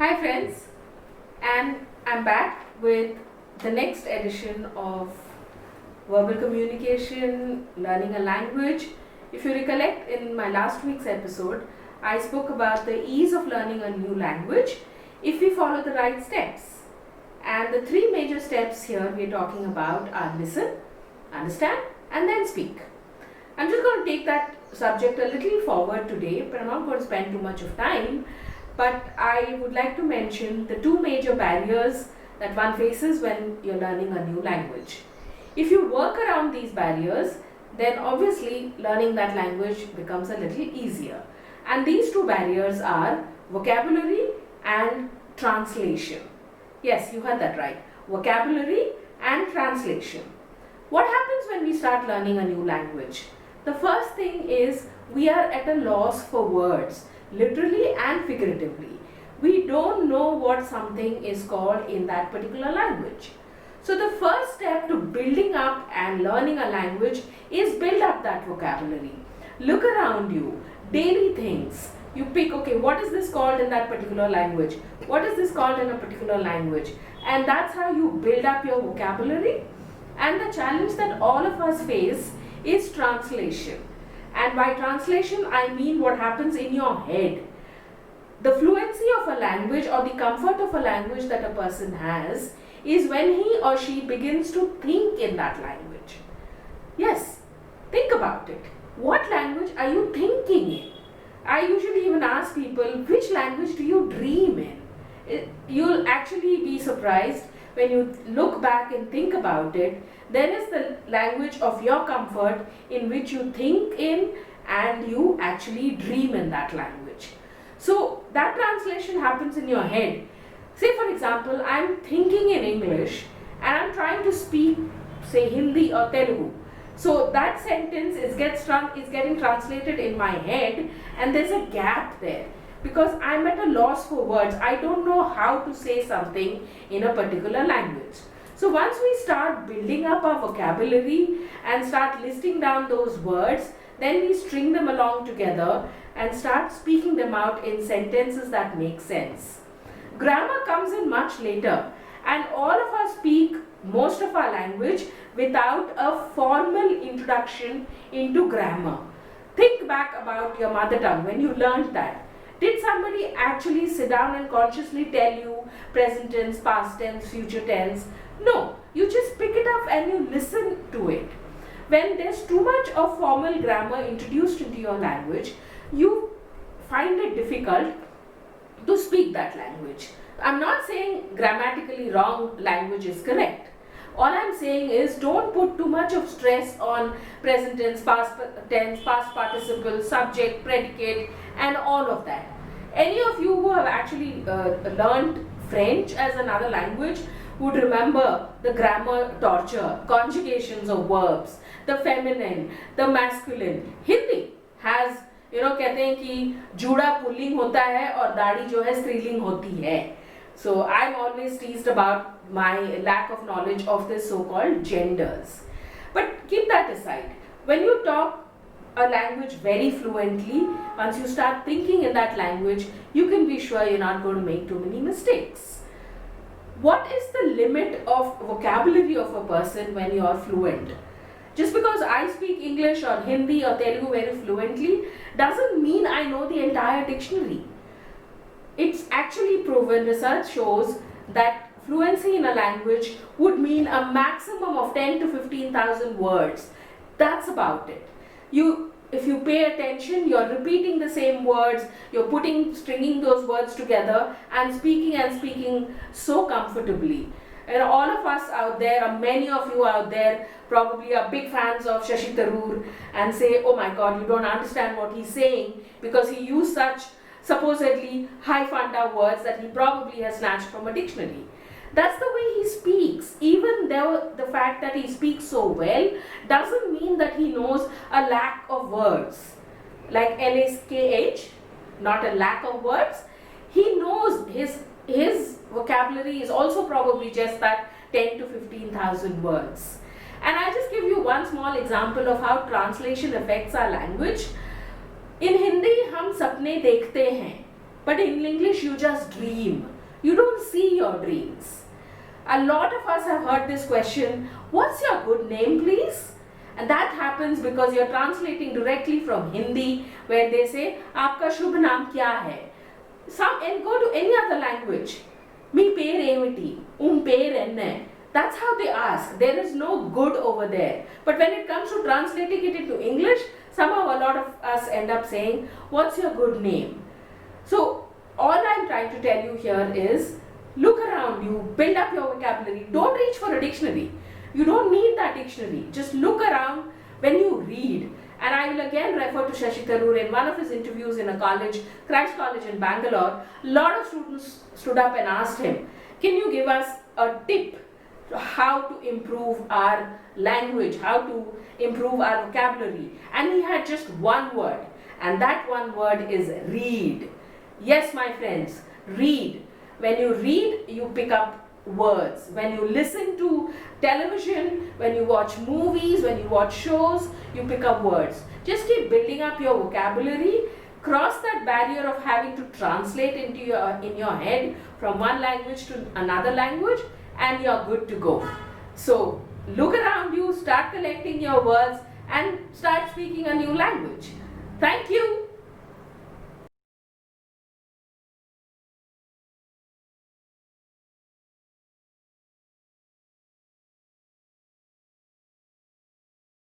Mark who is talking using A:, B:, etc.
A: Hi friends, and I'm back with the next edition of Verbal Communication, Learning a Language. If you recollect, in my last week's episode, I spoke about the ease of learning a new language if we follow the right steps. And the three major steps here we're talking about are listen, understand, and then speak. I'm just going to take that subject a little forward today, but I'm not going to spend too much of time. But I would like to mention the two major barriers that one faces when you're learning a new language. If you work around these barriers, then obviously learning that language becomes a little easier. And these two barriers are vocabulary and translation. Yes, you heard that right. Vocabulary and translation. What happens when we start learning a new language? The first thing is we are at a loss for words, literally and figuratively. We don't know what something is called in that particular language. So the first step to building up and learning a language is build up that vocabulary. Look around you, daily things. You pick, okay, what is this called in that particular language? What is this called in a particular language? And that's how you build up your vocabulary. And the challenge that all of us face is translation. And by translation, I mean what happens in your head. The fluency of a language or the comfort of a language that a person has is when he or she begins to think in that language. Yes, think about it. What language are you thinking in? I usually even ask people, which language do you dream in? You'll actually be surprised when you look back and think about it. There is the language of your comfort in which you think in and you actually dream in that language. So that translation happens in your head. Say for example, I'm thinking in English and I'm trying to speak, say Hindi or Telugu. So that sentence is getting translated in my head and there's a gap there because I'm at a loss for words. I don't know how to say something in a particular language. So once we start building up our vocabulary and start listing down those words, then we string them along together and start speaking them out in sentences that make sense. Grammar comes in much later, and all of us speak most of our language without a formal introduction into grammar. Think back about your mother tongue when you learned that. Did somebody actually sit down and consciously tell you present tense, past tense, future tense? No, you just pick it up and you listen to it. When there's too much of formal grammar introduced into your language, you find it difficult to speak that language. I'm not saying grammatically wrong language is correct. All I'm saying is don't put too much of stress on present tense, past participle, subject, predicate and all of that. Any of you who have actually learned French as another language would remember the grammar torture, conjugations of verbs, the feminine, the masculine. Hindi has, कहते हैं कि जूड़ा pulling होता है और दाढ़ी जो है स्त्रीलिंग होती है. So I'm always teased about my lack of knowledge of the so-called genders. But keep that aside. When you talk a language very fluently, once you start thinking in that language, you can be sure you're not going to make too many mistakes. What is the limit of vocabulary of a person when you are fluent? Just because I speak English or Hindi or Telugu very fluently doesn't mean I know the entire dictionary. It's actually proven, research shows that fluency in a language would mean a maximum of 10 to 15,000 words. That's about it. If you pay attention, you're repeating the same words, you're stringing those words together and speaking so comfortably. And all of us out there, or many of you out there, probably are big fans of Shashi Tharoor and say, oh my God, you don't understand what he's saying because he used such supposedly high funda words that he probably has snatched from a dictionary. That's the way he speaks. Even though the fact that he speaks so well doesn't mean that he knows a lack of words. Like LSKH, not a lack of words. He knows his vocabulary is also probably just that 10 to 15,000 words. And I'll just give you one small example of how translation affects our language. In Hindi, हम सपने देखते हैं. But in English, you just dream. You don't see your dreams. A lot of us have heard this question, what's your good name, please? And that happens because you're translating directly from Hindi, where they say, Aapka shubh naam kya hai? And go to any other language. Me per emiti, per enne. That's how they ask. There is no good over there. But when it comes to translating it into English, somehow a lot of us end up saying, what's your good name? So all I'm trying to tell you here is, look around you, build up your vocabulary. Don't reach for a dictionary. You don't need that dictionary. Just look around when you read. And I will again refer to Shashi Tharoor in one of his interviews in a college, Christ College in Bangalore. A lot of students stood up and asked him, can you give us a tip to how to improve our language, how to improve our vocabulary? And he had just one word, and that one word is read. Yes, my friends, read. When you read, you pick up words. When you listen to television, when you watch movies, when you watch shows, you pick up words. Just keep building up your vocabulary. Cross that barrier of having to translate in your head from one language to another language, and you're good to go. So look around you, start collecting your words, and start speaking a new language. Thank you.